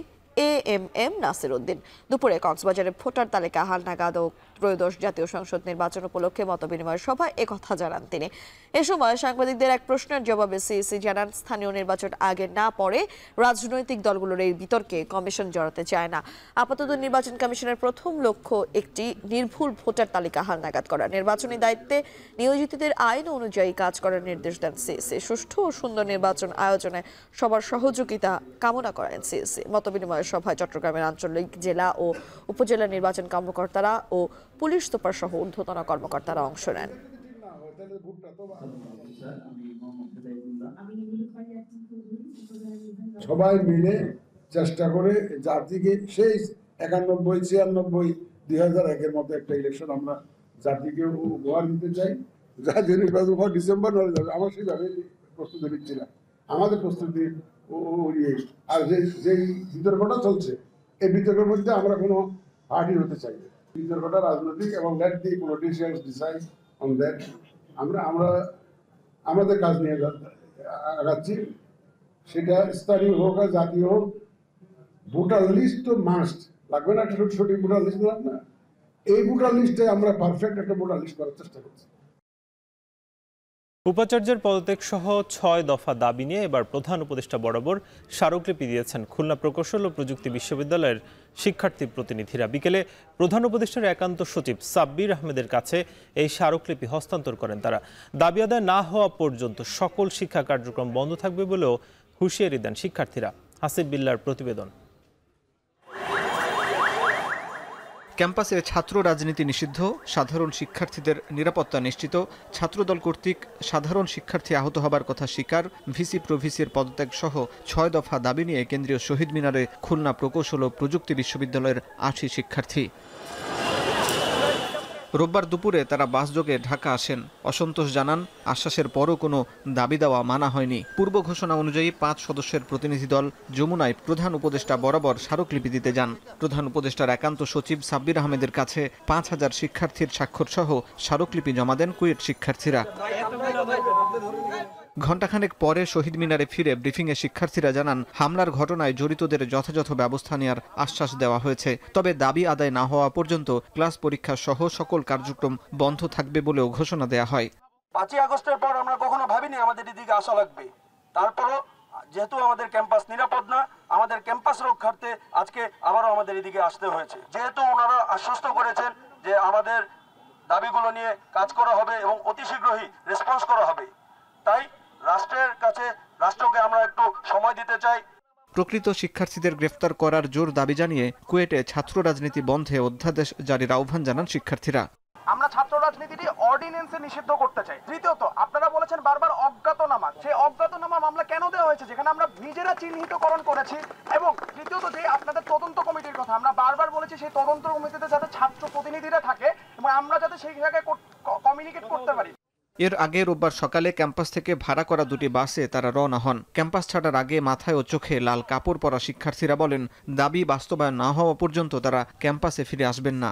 AMM নাসির উদ্দিন। দুপুরে কক্সবাজারে ভোটার তালিকা হালনাগাদ ও ত্রয়োদশ জাতীয় সংসদ নির্বাচন উপলক্ষে মতবিনিময় সভায় একথা জানান তিনি। এ সময় সাংবাদিকদের এক প্রশ্নের জবাবে সিইসি জানান, স্থানীয় নির্বাচন আগে না পরে রাজনৈতিক দলগুলোর এই বিতর্কে কমিশন জড়াতে চায় না। আপাতত নির্বাচন কমিশনের প্রথম লক্ষ্য একটি নির্ভুল ভোটার তালিকা হালনাগাদ করা। নির্বাচনী দায়িত্বে নিয়োজিতদের আইন অনুযায়ী কাজ করার নির্দেশ দেন সিইসি। সুষ্ঠু ও সুন্দর নির্বাচন আয়োজনে সবার সহযোগিতা কামনা করেন সিইসি। মতবিনিময় সভায় চট্টগ্রামের আঞ্চলিক, জেলা ও উপজেলা নির্বাচন কর্মকর্তারা ও পুলিশ সুপার সহ ঊর্ধ্বতন কর্মকর্তারা অংশ নেন। সবাই মিলে চেষ্টা করে জাতিকে সেই 91, 96, 2001-এর মতো একটা ইলেকশন আমরা জাতিকে উপহার দিতে চাই। জাতীয় নির্বাচন ডিসেম্বর হয়ে যাবে, আমার সেইভাবে প্রস্তুতি নিচ্ছিলাম। আমাদের প্রস্তুতি আর যেই বিতর্কটা চলছে, এই বিতর্কের মধ্যে আমরা কোনো পার্টি হতে চাই না। বিতর্কটা রাজনৈতিক, এবং late the politicians decide on that. আমরা আমাদের কাজ নিয়ে আগাচ্ছি, সেটা স্থানীয় হোক আর জাতীয় হোক। ভোটার লিস্ট তো মাস্ট লাগবে না, একটা সঠিক ভোটার লিস্ট না। এই ভোটার লিস্টে আমরা পারফেক্ট একটা ভোটার লিস্ট করার চেষ্টা করছি। উপাচার্যের পদত্যাগ সহ 6 দফা দাবি নিয়ে এবার প্রধান উপদেষ্টা বরাবর স্মারকলিপি দিয়েছেন খুলনা প্রকৌশল ও প্রযুক্তি বিশ্ববিদ্যালয়ের শিক্ষার্থী প্রতিনিধিরা। বিকেলে প্রধান উপদেষ্টার একান্ত সচিব সাব্বির আহমেদের কাছে এই স্মারকলিপি হস্তান্তর করেন তারা। দাবি আদায় না হওয়া পর্যন্ত সকল শিক্ষা কার্যক্রম বন্ধ থাকবে বলেও হুঁশিয়ারি দেন শিক্ষার্থীরা। হাসিব বিল্লার প্রতিবেদন। ক্যাম্পাসে ছাত্র রাজনীতি নিষিদ্ধ, সাধারণ শিক্ষার্থীদের নিরাপত্তা নিশ্চিত, ছাত্রদল কর্তৃক সাধারণ শিক্ষার্থী আহত হবার কথা স্বীকার, ভিসি প্রভিসির পদত্যাগ সহ 6 দফা দাবি নিয়ে কেন্দ্রীয় শহীদ মিনারে খুলনা প্রকৌশল ও প্রযুক্তি বিশ্ববিদ্যালয়ের 80 শিক্ষার্থী। রোববার দুপুরে তারা বাসযোগে ঢাকা আসেন। অসন্তোষ জানান, আশ্বাসের পরও কোনো দাবি দেওয়া মানা হয়নি। পূর্ব ঘোষণা অনুযায়ী 5 সদস্যের প্রতিনিধি দল যমুনায় প্রধান উপদেষ্টা বরাবর স্মারকলিপি দিতে যান। প্রধান উপদেষ্টার একান্ত সচিব সাব্বির আহমেদের কাছে 5000 শিক্ষার্থীর স্বাক্ষর সহ স্মারকলিপি জমা দেন কুয়েট শিক্ষার্থীরা। ঘণ্টাখানেক পরে শহীদ মিনারে ফিরে ব্রিফিংয়ে শিক্ষার্থীরা জানান, হামলার ঘটনায় জড়িতদের যথাযথ ব্যবস্থা নেওয়ার আশ্বাস দেওয়া হয়েছে। তবে দাবি আদায় না হওয়া পর্যন্ত ক্লাস পরীক্ষা সহ সকল কার্যক্রম বন্ধ থাকবে বলেও ঘোষণা দেওয়া হয়। 5 আগস্টের পর আমরা কখনো ভাবিনি আমাদের এদিকে আসা লাগবে। তারপরও যেহেতু আমাদের ক্যাম্পাস নিরাপদ না, আমাদের ক্যাম্পাস রক্ষার্থে আজকে আবারও আমাদের এদিকে আসতে হয়েছে। যেহেতু ওনারা আশ্বস্ত করেছেন যে আমাদের দাবিগুলো নিয়ে কাজ করা হবে এবং অতি শীঘ্রই রেসপন্স করা হবে, তাই রাষ্ট্রের কাছে রাষ্ট্রকে আমরা একটু সময় দিতে চাই। প্রকৃত শিক্ষার্থীদের গ্রেফতার করার জোর দাবি জানিয়ে কুয়েটে ছাত্র রাজনীতি বন্ধে অধ্যাদেশ জারির আহ্বান জানান শিক্ষার্থীরা। আমরা ছাত্র রাজনীতিটি অর্ডিন্যান্সে নিষিদ্ধ করতে চাই। তৃতীয়ত, আপনারা বলেছেন বারবার অজ্ঞাতনামা, সেই অজ্ঞাতনামা মামলা কেন দেওয়া হয়েছে যেখানে আমরা নিজেরা চিহ্নিতকরণ করেছি? এবং তৃতীয়ত, যে আপনাদের তদন্ত কমিটির কথা আমরা বারবার বলেছি, সেই তদন্ত কমিটিতে যাতে ছাত্র প্রতিনিধিরা থাকে এবং আমরা যাতে সেই জায়গায় কমিউনিকেট করতে পারি। এর আগে রোববার সকালে ক্যাম্পাস থেকে ভাড়া করা দুটি বাসে তারা রওনা হন। ক্যাম্পাস ছাড়ার আগে মাথায় ও চোখে লাল কাপড় পরা শিক্ষার্থীরা বলেন, দাবি বাস্তবায়ন না হওয়া পর্যন্ত তারা ক্যাম্পাসে ফিরে আসবেন না।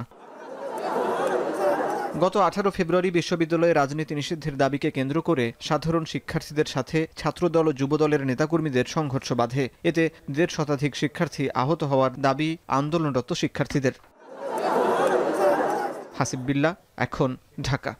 গত 18 ফেব্রুয়ারি বিশ্ববিদ্যালয়ে রাজনীতি নিষিদ্ধের দাবিকে কেন্দ্র করে সাধারণ শিক্ষার্থীদের সাথে ছাত্রদল ও যুবদলের নেতাকর্মীদের সংঘর্ষ বাধে। এতে 1.5 শতাধিক শিক্ষার্থী আহত হওয়ার দাবি আন্দোলনরত শিক্ষার্থীদের। হাসিব বিল্লাহ, এখন, ঢাকা।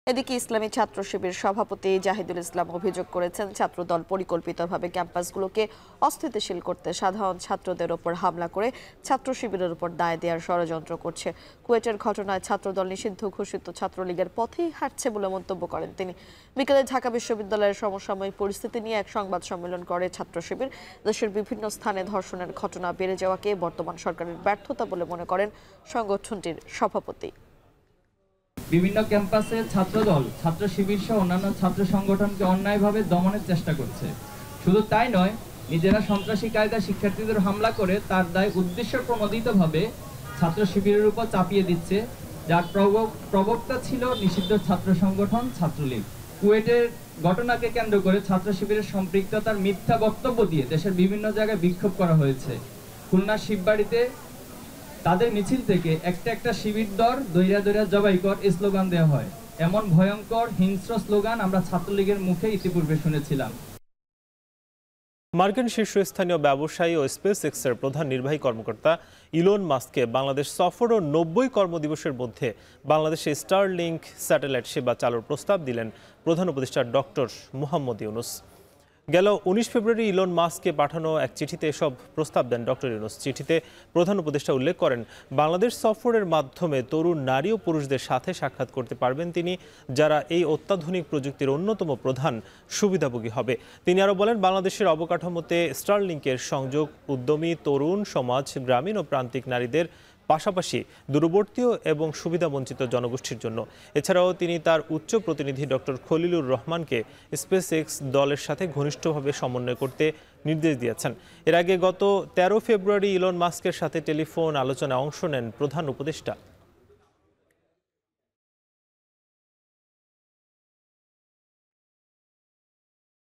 এদিকে ইসলামী ছাত্র শিবির সভাপতি জাহিদুল ইসলাম অভিযোগ করেছেন, ছাত্রদল পরিকল্পিতভাবে ক্যাম্পাসগুলোকে অস্থিতিশীল করতে সাধারণ ছাত্রদের ওপর হামলা করে ছাত্র শিবিরের উপর দায় দেওয়ার ষড়যন্ত্র করছে। কুয়েটের ঘটনায় ছাত্রদল নিষিদ্ধ ঘোষিত ছাত্রলীগের পথেই হাঁটছে বলে মন্তব্য করেন তিনি। বিকেলে ঢাকা বিশ্ববিদ্যালয়ের সমসাময়িক পরিস্থিতি নিয়ে এক সংবাদ সম্মেলন করে ছাত্র শিবির। দেশের বিভিন্ন স্থানে ধর্ষণের ঘটনা বেড়ে যাওয়াকে বর্তমান সরকারের ব্যর্থতা বলে মনে করেন সংগঠনটির সভাপতি। বিভিন্ন ক্যাম্পাসে ছাত্রদল, ছাত্র শিবির সহ অন্যান্য ছাত্র সংগঠনকে অন্যায়ভাবে দমনের চেষ্টা করছে। শুধু তাই নয়, নিজেরা সন্ত্রাসী কায়দায় শিক্ষার্থীদের হামলা করে তার দায় উদ্দেশ্য প্রণোদিতভাবে ছাত্র শিবিরের উপর চাপিয়ে দিচ্ছে, যার প্রবক্তা ছিল নিষিদ্ধ ছাত্র সংগঠন ছাত্রলীগ। কুয়েটের ঘটনাকে কেন্দ্র করে ছাত্র শিবিরের সম্পৃক্ততার মিথ্যা বক্তব্য দিয়ে দেশের বিভিন্ন জায়গায় বিক্ষোভ করা হয়েছে। খুলনা শিববাড়িতে তাদের মিছিল থেকে একটা শিবির দর দইরা দইরা জবাই কর স্লোগান দেওয়া হয়। এমন ভয়ঙ্কর হিংস্র স্লোগান আমরা ছাত্রলীগের মুখে ইতিপূর্বে শুনেছিলাম। মার্কিন শীর্ষস্থানীয় ব্যবসায়ী ও স্পেসএক্সের প্রধান নির্বাহী কর্মকর্তা ইলন মাস্ককে বাংলাদেশ সফর ও 90 কর্মদিবসের মধ্যে বাংলাদেশে স্টারলিংক স্যাটেলাইট সেবা চালুর প্রস্তাব দিলেন প্রধান উপদেষ্টা ডক্টর মোহাম্মদ ইউনুস। গেল 19 ফেব্রুয়ারি ইলন মাস্ককে পাঠানো এক চিঠিতে এসব প্রস্তাব দেন ডক্টর ইউনুস। চিঠিতে প্রধান উপদেষ্টা উল্লেখ করেন, বাংলাদেশ সফরের মাধ্যমে তরুণ নারী ও পুরুষদের সাথে সাক্ষাৎ করতে পারবেন তিনি, যারা এই অত্যাধুনিক প্রযুক্তির অন্যতম প্রধান সুবিধাভোগী হবে। তিনি আরও বলেন, বাংলাদেশের অবকাঠামোতে স্টারলিংকের সংযোগ উদ্যমী তরুণ সমাজ, গ্রামীণ ও প্রান্তিক নারীদের পাশাপাশি দূরবর্তী এবং সুবিধাবঞ্চিত জনগোষ্ঠীর জন্য। এছাড়াও তিনি তার উচ্চ প্রতিনিধি ডক্টর খলিলুর রহমানকে স্পেসএক্স দলের সাথে ঘনিষ্ঠভাবে সমন্বয় করতে নির্দেশ দিয়েছেন। এর আগে গত 13 ফেব্রুয়ারি ইলন মাস্কের সাথে টেলিফোন আলোচনায় অংশ নেন প্রধান উপদেষ্টা।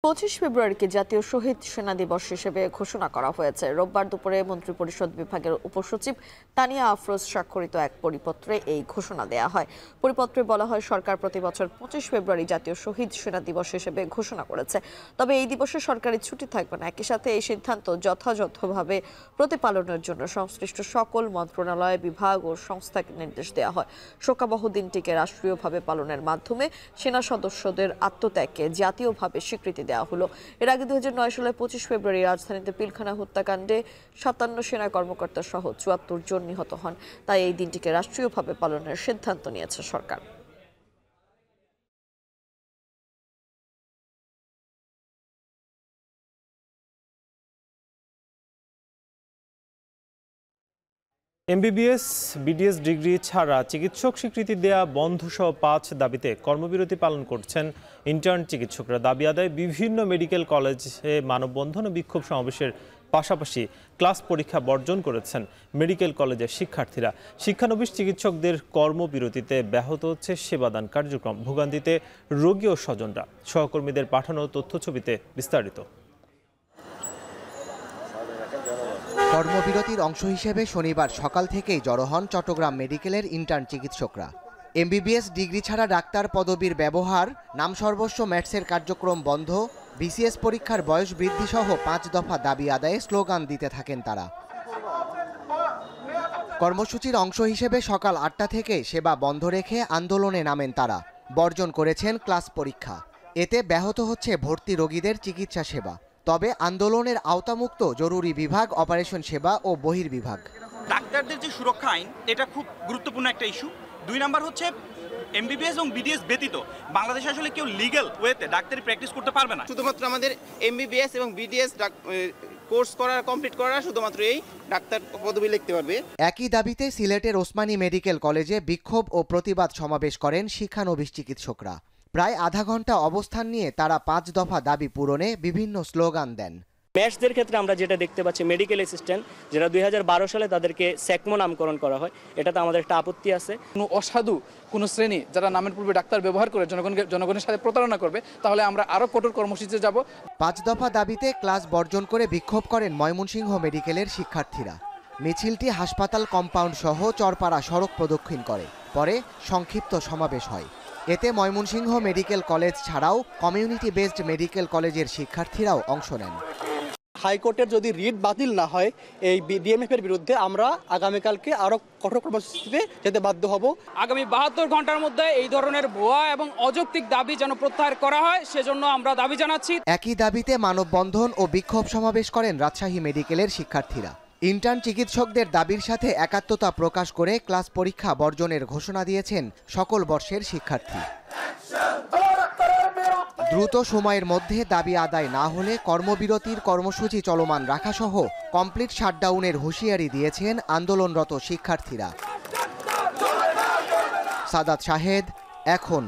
25 ফেব্রুয়ারিকে জাতীয় শহীদ সেনা দিবস হিসেবে ঘোষণা করা হয়েছে। রোববার দুপুরে মন্ত্রিপরিষদ বিভাগের উপসচিব তানিয়া আফরোজ স্বাক্ষরিত এক পরিপত্রে এই ঘোষণা দেওয়া হয়। পরিপত্রে বলা হয়, সরকার প্রতি বছর 25 ফেব্রুয়ারি জাতীয় শহীদ সেনা দিবস হিসেবে ঘোষণা করেছে। তবে এই দিবসে সরকারি ছুটি থাকবে না। একই সাথে এই সিদ্ধান্ত যথাযথভাবে প্রতিপালনের জন্য সংশ্লিষ্ট সকল মন্ত্রণালয়, বিভাগ ও সংস্থাকে নির্দেশ দেওয়া হয়। শোকাবহ দিনটিকে রাষ্ট্রীয়ভাবে পালনের মাধ্যমে সেনা সদস্যদের আত্মত্যাগকে জাতীয়ভাবে স্বীকৃতি দেওয়া হলো। এর আগে 2009 সালে 25 ফেব্রুয়ারি রাজধানীতে পিলখানা হত্যাকাণ্ডে 57 সেনা কর্মকর্তা সহ 74 জন নিহত হন। তাই এই দিনটিকে রাষ্ট্রীয়ভাবে পালনের সিদ্ধান্ত নিয়েছে সরকার। এমবিবিএস, বিডিএস ডিগ্রি ছাড়া চিকিৎসক স্বীকৃতি দেয়া বন্ধসহ 5 দাবিতে কর্মবিরতি পালন করছেন ইন্টার্ন চিকিৎসকরা। দাবি আদায় বিভিন্ন মেডিকেল কলেজে মানববন্ধন ও বিক্ষোভ সমাবেশের পাশাপাশি ক্লাস পরীক্ষা বর্জন করেছেন মেডিকেল কলেজের শিক্ষার্থীরা। শিক্ষানবিশ চিকিৎসকদের কর্মবিরতিতে ব্যাহত হচ্ছে সেবাদান কার্যক্রম। ভোগান্তিতে রোগী ও স্বজনরা। সহকর্মীদের পাঠানো তথ্যছবিতে বিস্তারিত। কর্মবিরতির অংশ হিসেবে শনিবার সকাল থেকেই জড়ো হন চট্টগ্রাম মেডিকেলের ইন্টার্ন চিকিৎসকরা। এমবিবিএস ডিগ্রি ছাড়া ডাক্তার পদবীর ব্যবহার, নাম সর্বস্ব ম্যাটসের কার্যক্রম বন্ধ, বিসিএস পরীক্ষার বয়স বৃদ্ধি সহ 5 দফা দাবি আদায়ে স্লোগান দিতে থাকেন তারা। কর্মসূচির অংশ হিসেবে সকাল 8টা থেকে সেবা বন্ধ রেখে আন্দোলনে নামেন তারা। বর্জন করেছেন ক্লাস পরীক্ষা। এতে ব্যাহত হচ্ছে ভর্তি রোগীদের চিকিৎসা সেবা। তবে আন্দোলনের আওতামুক্ত জরুরি বিভাগ, অপারেশন সেবা ও বহির্বিভাগ। ডাক্তারদের যে সুরক্ষা আইন, এটা খুব গুরুত্বপূর্ণ একটা ইস্যু। 2 নাম্বার হচ্ছে এমবিবিএস এবং বিডিএস ব্যতীত বাংলাদেশে আসলে কেউ লিগ্যাল ওয়েতে ডাক্তারি প্র্যাকটিস করতে পারবে না। শুধুমাত্র আমাদের এমবিবিএস এবং বিডিএস কোর্স কমপ্লিট করা শুধুমাত্র এই ডাক্তার পদবি লিখতে পারবে। একই দাবিতে সিলেটের ওসমানী মেডিকেল কলেজে বিক্ষোভ ও প্রতিবাদ সমাবেশ করেন শিক্ষানবিশ চিকিৎসকরা। প্রায় আধা ঘন্টা অবস্থান নিয়ে তারা 5 দফা দাবি পূরণে বিভিন্ন স্লোগান দেন। ম্যাথসদের ক্ষেত্রে আমরা যেটা দেখতে পাচ্ছি, মেডিকেল অ্যাসিস্ট্যান্ট যারা 2012 সালে তাদেরকে স্যাকমো নামকরণ করা হয়, এটাতে আমাদের একটা আপত্তি আছে। কোনো অসাধু কোনো শ্রেণী যারা নামের পূর্বে ডাক্তার ব্যবহার করে জনগণের সাথে প্রতারণা করবে, তাহলে আমরা আরও কঠোর কর্মসূচিতে যাব। 5 দফা দাবিতে ক্লাস বর্জন করে বিক্ষোভ করেন ময়মনসিংহ মেডিকেলের শিক্ষার্থীরা। মিছিলটি হাসপাতাল কম্পাউন্ড সহ চরপাড়া সড়ক প্রদক্ষিণ করে, পরে সংক্ষিপ্ত সমাবেশ হয়। এতে ময়মনসিংহ মেডিকেল কলেজ ছাড়াও কমিউনিটি বেসড মেডিকেল কলেজের শিক্ষার্থীরাও অংশ নেন। হাইকোর্টের যদি রিট বাতিল না হয় এই ডিএমএফ এর বিরুদ্ধে আমরা আগামীকালকে আরো কঠোর কর্মসূচিতে যেতে বাধ্য হব। আগামী 72 ঘন্টার মধ্যে এই ধরনের ভুয়া এবং অযৌক্তিক দাবি যেন প্রত্যাহার করা হয়, সেজন্য আমরা দাবি জানাচ্ছি। একই দাবিতে মানববন্ধন ও বিক্ষোভ সমাবেশ করেন রাজশাহী মেডিকেলের শিক্ষার্থীরা। ইন্টার্ন চিকিৎসকদের দাবির সাথে একাত্মতা প্রকাশ করে ক্লাস পরীক্ষা বর্জনের ঘোষণা দিয়েছেন সকল বর্ষের শিক্ষার্থী। দ্রুত সময়ের মধ্যে দাবি আদায় না হলে কর্মবিরতির কর্মসূচি চলমান রাখাসহ কমপ্লিট শাটডাউনের হুঁশিয়ারি দিয়েছেন আন্দোলনরত শিক্ষার্থীরা। সাদাত শাহেদ, এখন।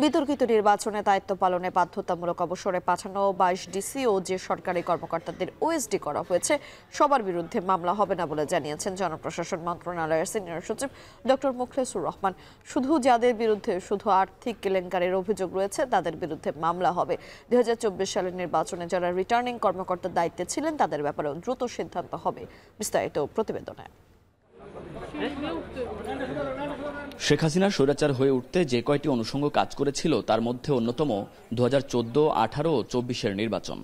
বিতর্কিত নির্বাচনে দায়িত্ব পালনে বাধ্যতামূলক অবসরে পাঠানো 22 ডিসি ও যে সরকারি কর্মকর্তাদের ওএসডি করা হয়েছে সবার বিরুদ্ধে মামলা হবে না বলে জানিয়েছেন জনপ্রশাসন মন্ত্রণালয়ের সিনিয়র সচিব ডক্টর মুখলেসুর রহমান। শুধু যাদের বিরুদ্ধে শুধু আর্থিক কেলেঙ্কারির অভিযোগ রয়েছে তাদের বিরুদ্ধে মামলা হবে। 2024 সালের নির্বাচনে যারা রিটার্নিং কর্মকর্তার দায়িত্বে ছিলেন তাদের ব্যাপারেও দ্রুত সিদ্ধান্ত হবে। বিস্তারিত প্রতিবেদনে। শেখ হাসিনার স্বৈরাচার হয়ে উঠতে যে কয়টি অনুষঙ্গ কাজ করেছিল তার মধ্যে অন্যতম 2014, 18 ও 24-এর নির্বাচন।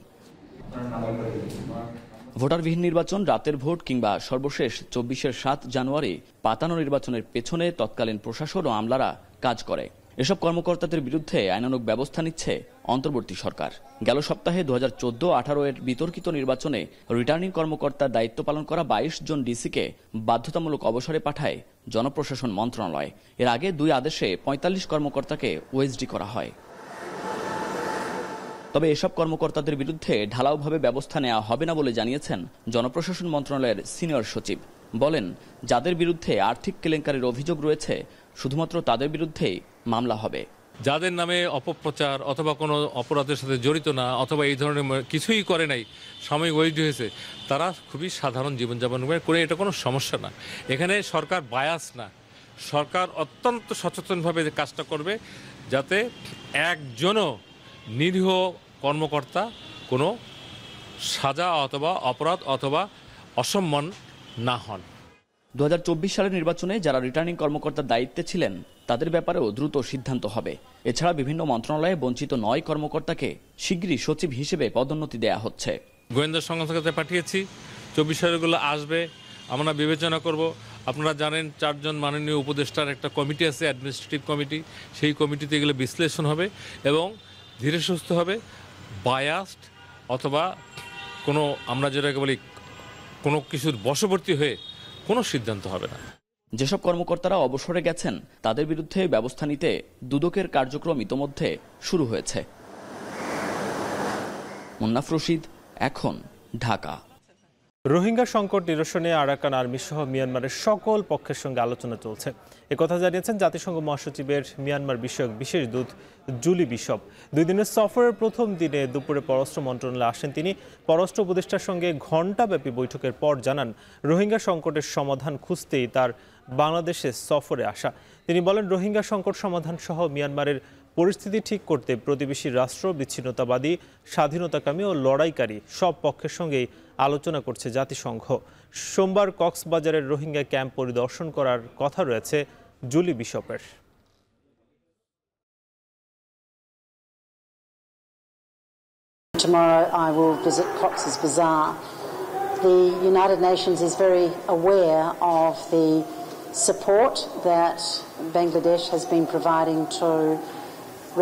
ভোটারবিহীন নির্বাচন, রাতের ভোট কিংবা সর্বশেষ 24-এর 7 জানুয়ারি পাতানো নির্বাচনের পেছনে তৎকালীন প্রশাসন ও আমলারা কাজ করে। এসব কর্মকর্তাদের বিরুদ্ধে আইনানুগ ব্যবস্থা নিচ্ছে অন্তর্বর্তী সরকার। গেল সপ্তাহে 2014-18 এর বিতর্কিত নির্বাচনে রিটার্নিং কর্মকর্তার দায়িত্ব পালন করা 22 জন ডিসিকে বাধ্যতামূলক অবসরে পাঠায় জনপ্রশাসন মন্ত্রণালয়। এর আগে 2 আদেশে 45 কর্মকর্তাকে ওএসডি করা হয়। তবে এসব কর্মকর্তাদের বিরুদ্ধে ঢালাওভাবে ব্যবস্থা নেওয়া হবে না বলে জানিয়েছেন জনপ্রশাসন মন্ত্রণালয়ের সিনিয়র সচিব। বলেন, যাদের বিরুদ্ধে আর্থিক কেলেঙ্কারির অভিযোগ রয়েছে শুধুমাত্র তাদের বিরুদ্ধেই মামলা হবে। যাদের নামে অপপ্রচার অথবা কোনো অপরাধের সাথে জড়িত না অথবা এই ধরনের কিছুই করে নাই, সাময়িক ওয়েস্ট হয়েছে, তারা খুবই সাধারণ জীবনযাপন করে, এটা কোনো সমস্যা না। এখানে সরকার বায়াস না, সরকার অত্যন্ত সচেতনভাবে কাজটা করবে যাতে একজনও নিরীহ কর্মকর্তা কোনো সাজা অথবা অপরাধ অথবা অসম্মান না হন। 2024 সালের নির্বাচনে যারা রিটার্নিং কর্মকর্তার দায়িত্বে ছিলেন তাদের ব্যাপারেও দ্রুত সিদ্ধান্ত হবে। এছাড়া বিভিন্ন মন্ত্রণালয়ে বঞ্চিত 9 কর্মকর্তাকে শিগগিরই সচিব হিসেবে পদোন্নতি দেয়া হচ্ছে। গোয়েন্দা সংস্থাকে পাঠিয়েছি, 24 সালেরগুলো আসবে, আমরা বিবেচনা করব। আপনারা জানেন 4 জন মাননীয় উপদেষ্টার একটা কমিটি আছে, অ্যাডমিনিস্ট্রেটিভ কমিটি, সেই কমিটিতে এগুলো বিশ্লেষণ হবে এবং ধীরে সুস্থ হবে। বায়াসড অথবা কোনো আমরা যেটাকে বলি কোনো কিছুর বশবর্তী হয়ে কোনো সিদ্ধান্ত হবে না। যেসব কর্মকর্তারা অবসরে গেছেন তাদের বিরুদ্ধে ব্যবস্থা নিতে দুদকের কার্যক্রম ইতোমধ্যে শুরু হয়েছে। মুন্নাফ রশিদ, এখন, ঢাকা। রোহিঙ্গা সংকট নিরসনে আরাকান আর্মি সহ মিয়ানমারের সকল পক্ষের সঙ্গে আলোচনা চলছে। একথা জানিয়েছেন জাতিসংঘ মহাসচিবের মিয়ানমার বিষয়ক বিশেষ দূত জুলি বিশপ। 2 দিনের সফরের প্রথম দিনে দুপুরে পররাষ্ট্র মন্ত্রণালয়ে আসেন তিনি। পররাষ্ট্র উপদেষ্টার সঙ্গে ঘণ্টাব্যাপী বৈঠকের পর জানান, রোহিঙ্গা সংকটের সমাধান খুঁজতেই তার বাংলাদেশে সফরে আসা। তিনি বলেন, রোহিঙ্গা সংকট সমাধান সহ মিয়ানমারের পরিস্থিতি ঠিক করতে প্রতিবেশী রাষ্ট্র, বিচ্ছিন্নতাবাদী, স্বাধীনতাকামী ও লড়াইকারী সব পক্ষের সঙ্গেই আলোচনা করছে জাতিসংঘ। সোমবার কক্সবাজারের রোহিঙ্গা ক্যাম্প পরিদর্শন করার কথা রয়েছে Julie বিশপের। Tomorrow I will visit Cox's Bazar. The United Nations is very aware of the support that Bangladesh has been providing to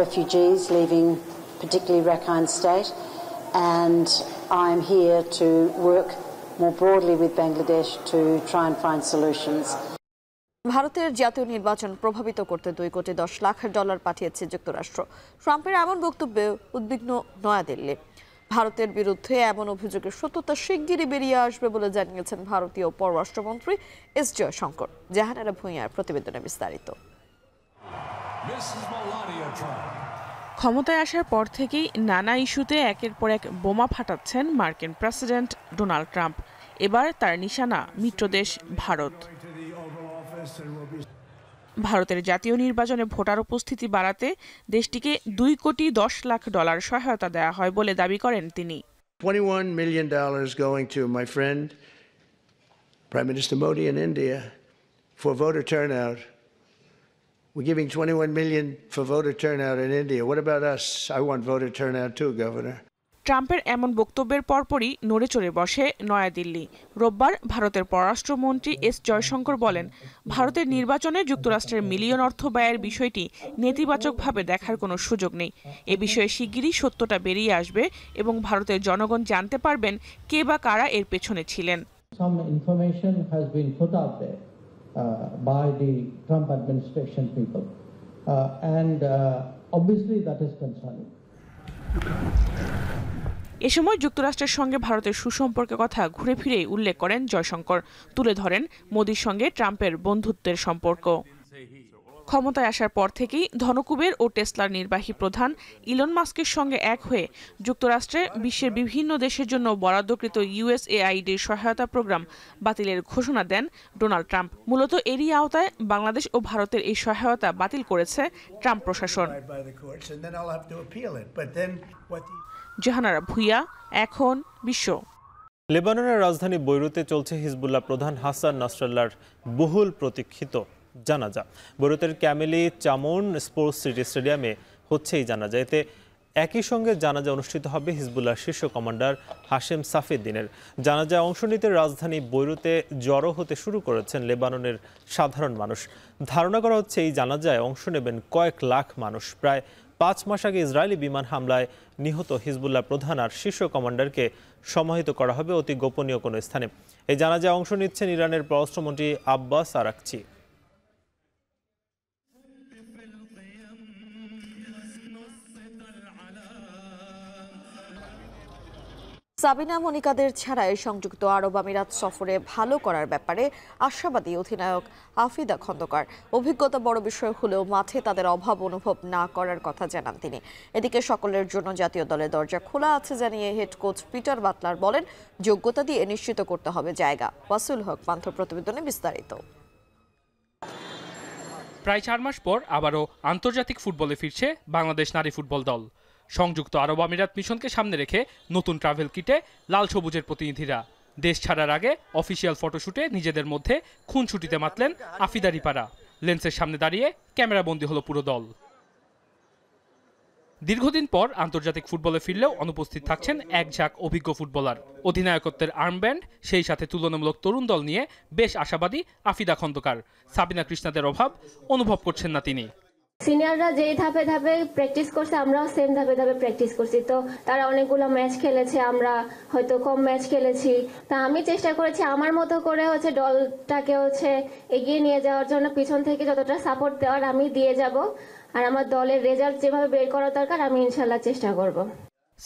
refugees leaving particularly Rakhine State, and I am here to work more broadly with Bangladesh to try and find solutions. ভারতের জাতীয় নির্বাচন প্রভাবিত করতে $2 কোটি 10 লাখ পাঠিয়েছে যুক্তরাষ্ট্র। ট্রাম্পের এমন বক্তব্যে উদ্বিগ্ন নয়াদিল্লি। ভারতের বিরুদ্ধে এমন অভিযোগের সত্যতা শিগগিরই বেরিয়ে আসবে বলে জানিয়েছেন ভারতীয় পররাষ্ট্রমন্ত্রী এস জয়শঙ্কর। জাহানারা ভূঁইয়ার প্রতিবেদনে বিস্তারিত। ক্ষমতায় আসার পর থেকেই নানা ইস্যুতে একের পর এক বোমা ফাটাচ্ছেন মার্কিন প্রেসিডেন্ট ডোনাল্ড ট্রাম্প। এবার তার নিশানা মিত্রদেশ ভারত। ভারতের জাতীয় নির্বাচনে ভোটার উপস্থিতি বাড়াতে দেশটিকে $2 কোটি 10 লাখ সহায়তা দেওয়া হয় বলে দাবি করেন তিনি। $21 million going to my friend Prime Minister Modi in India for voter turnout. We're giving $21 million for voter turnout in India. What about us? I want voter turnout too, Governor. ট্রাম্পের এমন বক্তব্যের পরপরই নড়েচড়ে বসে নয়াদিল্লি। রোববার ভারতের পররাষ্ট্রমন্ত্রী এস জয়শঙ্কর বলেন, ভারতের নির্বাচনে যুক্তরাষ্ট্রের মিলিয়ন অর্থ ব্যয়ের বিষয়টি নেতিবাচকভাবে দেখার কোনো সুযোগ নেই। এ বিষয়ে শিগগিরই সত্যটা বেরিয়ে আসবে এবং ভারতের জনগণ জানতে পারবেন কে বা কারা এর পেছনে ছিলেন। Some information has been put out there by the Trump administration people and obviously that is concerning. এ সময় যুক্তরাষ্ট্রের সঙ্গে ভারতের সুসম্পর্কের কথা ঘুরে ফিরে উল্লেখ করেন জয়শঙ্কর। তুলে ধরেন মোদির সঙ্গে ট্রাম্পের বন্ধুত্বের সম্পর্ক। ক্ষমতায় আসার পর থেকেই ধনকুবের ও টেসলার নির্বাহী প্রধান ইলন মাস্কের সঙ্গে এক হয়ে যুক্তরাষ্ট্রে বিশ্বের বিভিন্ন দেশের জন্য বরাদ্দকৃত USAIDর সহায়তা প্রোগ্রাম বাতিলের ঘোষণা দেন ডোনাল্ড ট্রাম্প। মূলত এরই আওতায় বাংলাদেশ ও ভারতের এই সহায়তা বাতিল করেছে ট্রাম্প প্রশাসন। জাহানারা ভূঁইয়া, এখন বিশ্ব। লেবাননের রাজধানী বৈরুতে চলছে হিজবুল্লাহ প্রধান হাসান নাসরাল্লাহর বহুল প্রতীক্ষিত জানাজা। বৈরুতের ক্যামেলি চামন স্পোর্টস সিটি স্টেডিয়ামে হচ্ছে এই জানাজা। এতে একই সঙ্গে জানাজা অনুষ্ঠিত হবে হিজবুল্লাহর শীর্ষ কমান্ডার হাশেম সাফিদ্দিনের। জানাজায় অংশ নিতে রাজধানী বৈরুতে জড়ো হতে শুরু করেছেন লেবাননের সাধারণ মানুষ। ধারণা করা হচ্ছে এই জানাজায় অংশ নেবেন কয়েক লাখ মানুষ। প্রায় 5 মাস আগে ইসরায়েলি বিমান হামলায় নিহত হিজবুল্লাহ প্রধান আর শীর্ষ কমান্ডারকে সমাহিত করা হবে অতি গোপনীয় কোনো স্থানে। এই জানাজায় অংশ নিচ্ছেন ইরানের পররাষ্ট্রমন্ত্রী আব্বাস আরাকচি। সাবিনা মনিকাদের ছাড়াই সংযুক্ত আরব আমিরাত সফরে ভালো করার ব্যাপারে আশাবাদী অধিনায়ক আফিদা খন্দকার। অভিজ্ঞতা বড় বিষয় হলেও মাঠে তাদের অভাব অনুভব না করার কথা জানান তিনি। এদিকে সকলের জন্য জাতীয় দলের দরজা খোলা আছে জানিয়ে হেড কোচ পিটার বাটলার বলেন, যোগ্যতা দিয়ে নিশ্চিত করতে হবে জায়গা। ওয়াসুল হক পান্থ প্রতিবেদনে বিস্তারিত। প্রায় 4 মাস পর আবারও আন্তর্জাতিক ফুটবলে ফিরছে বাংলাদেশ নারী ফুটবল দল। সংযুক্ত আরব আমিরাত মিশনকে সামনে রেখে নতুন ট্রাভেল কিটে লাল সবুজের প্রতিনিধিরা দেশ ছাড়ার আগে অফিসিয়াল ফটোশুটে নিজেদের মধ্যে খুনছুটিতে মাতলেন আফিদা রিপারা। লেন্সের সামনে দাঁড়িয়ে ক্যামেরাবন্দি হলো পুরো দল। দীর্ঘদিন পর আন্তর্জাতিক ফুটবলে ফিরলেও অনুপস্থিত থাকছেন এক ঝাঁক অভিজ্ঞ ফুটবলার। অধিনায়কত্বের আর্মব্যান্ড, সেই সাথে তুলনামূলক তরুণ দল নিয়ে বেশ আশাবাদী আফিদা খন্দকার। সাবিনা কৃষ্ণাদের অভাব অনুভব করছেন না তিনি। সিনিয়ররা যেই ধাপে ধাপে প্র্যাকটিস করছে আমরাও সেম ধাপে ধাপে প্র্যাকটিস করছি। তো তারা অনেকগুলো ম্যাচ খেলেছে, আমরা হয়তো কম ম্যাচ খেলেছি। তা আমি চেষ্টা করেছি আমার মতো করে দলটাকে এগিয়ে নিয়ে যাওয়ার জন্য পিছন থেকে যতটা সাপোর্ট দেওয়ার আমি দিয়ে যাব। আর আমার দলের রেজাল্ট যেভাবে বের করা দরকার আমি ইনশাল্লাহ চেষ্টা করব।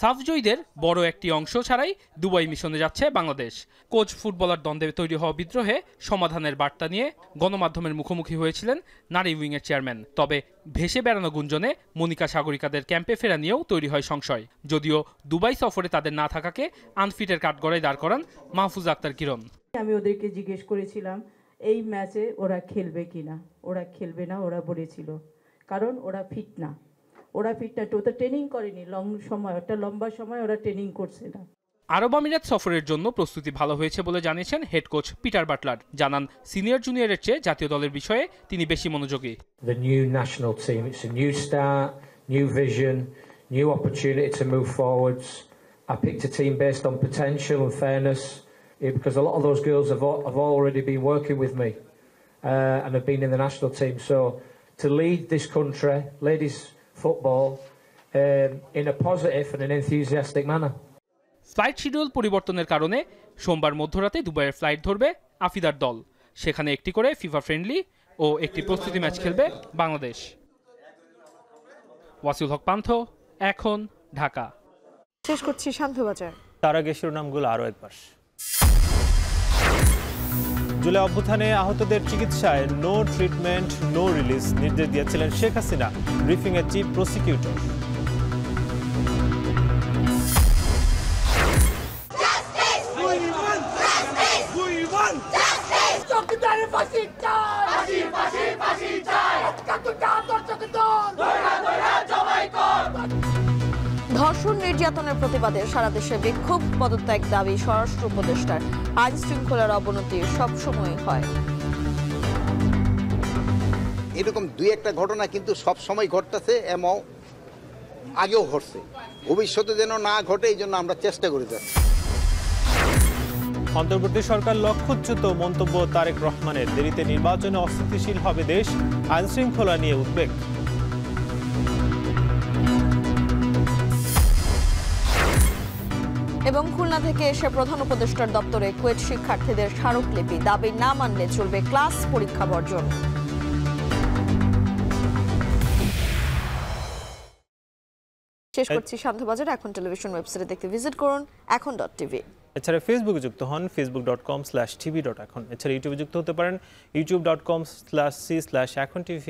সাফজয়ীদের বড় একটি অংশ ছাড়াই দুবাই মিশনে যাচ্ছে বাংলাদেশ। কোচ ফুটবলার দ্বন্দ্বে তৈরি হওয়া বিদ্রোহে সমাধানের বার্তা নিয়ে গণমাধ্যমের মুখোমুখি হয়েছিলেন নারী উইংয়ের চেয়ারম্যান। তবে ভেসে বেড়ানো গুঞ্জনে মনিকা সাগরিকাদের ক্যাম্পে ফেরা নিয়েও তৈরি হয় সংশয়। যদিও দুবাই সফরে তাদের না থাকাকে আনফিটের কাঠগড়ায় দাঁড় করান মাহফুজা আক্তার কিরণ। আমি ওদেরকে জিজ্ঞেস করেছিলাম এই ম্যাচে ওরা খেলবে কিনা। ওরা খেলবে না ওরা বলেছিল, কারণ ওরা ফিট না। ওরা ফিট না, ওটা ট্রেনিং করেনি লম্বা সময় ওরা ট্রেনিং করছে না। আরব আমিরাত সফরের জন্য প্রস্তুতি ভালো হয়েছে বলে জানিয়েছেন হেড কোচ পিটার বাটলার। জানান সিনিয়র জুনিয়রের চেয়ে জাতীয় দলের বিষয়ে তিনি বেশি মনোযোগী। The new national team, it's a new start, new vision, new opportunity to move forwards. I picked a team based on potential and fairness because a lot of those girls have already been working with me and have been in the national team. So to lead this country, ladies football in a positive and an enthusiastic manner. Flight schedule পরিবর্তনের কারণে সোমবার মধ্যরাতে দুবাইয়ের ফ্লাইট ধরবে আফিদার দল। সেখানে একটি করে ফিফা ফ্রেন্ডলি ও একটি প্রস্তুতি ম্যাচ খেলবে বাংলাদেশ। ওয়াসিউল হক পান্থ, এখন, ঢাকা। শেষ করছি শান্তবাজার। তার আগে শিরোনামগুলো আরও একবার। জুলাই অভ্যুত্থানে আহতদের চিকিৎসায় নো ট্রিটমেন্ট নো রিলিজ নির্দেশ দিয়েছিলেন শেখ হাসিনা, ব্রিফিংয়ে চিফ প্রসিকিউটর। ধর্ষণ নির্যাতনের প্রতিবাদে সারা দেশে বিক্ষোভ, পদত্যাগ দাবি স্বরাষ্ট্র উপদেষ্টার। আইন শৃঙ্খলার অবনতি সবসময় হয়। এরকম দুই একটা ঘটনা কিন্তু সব সময় ঘটতেছে এবং আগেও ঘটছে, ভবিষ্যতে যেন না ঘটে এই জন্য আমরা চেষ্টা করে যাচ্ছি। অন্তর্বর্তী সরকার লক্ষ্যচ্যুত মন্তব্য তারেক রহমানের, দেরিতে নির্বাচনে অস্থিতিশীল হবে দেশ, আইন শৃঙ্খলা নিয়ে উদ্বেগ। এবং খুলনা থেকে এসে প্রধান উপদেষ্টার দপ্তরে কুয়েট শিক্ষার্থীদের স্মারকলিপি, দাবি না মানলে চলবে ক্লাস পরীক্ষা বর্জন। শেষ করছি শান্তবাজার। এখন টেলিভিশন ওয়েবসাইটে দেখতে ভিজিট করুন এখন.tv। এছাড়া ফেসবুকে যুক্ত হন facebook.com/tv.এখন। এছাড়া ইউটিউবে যুক্ত হতে পারেন youtube.com/c/echontv।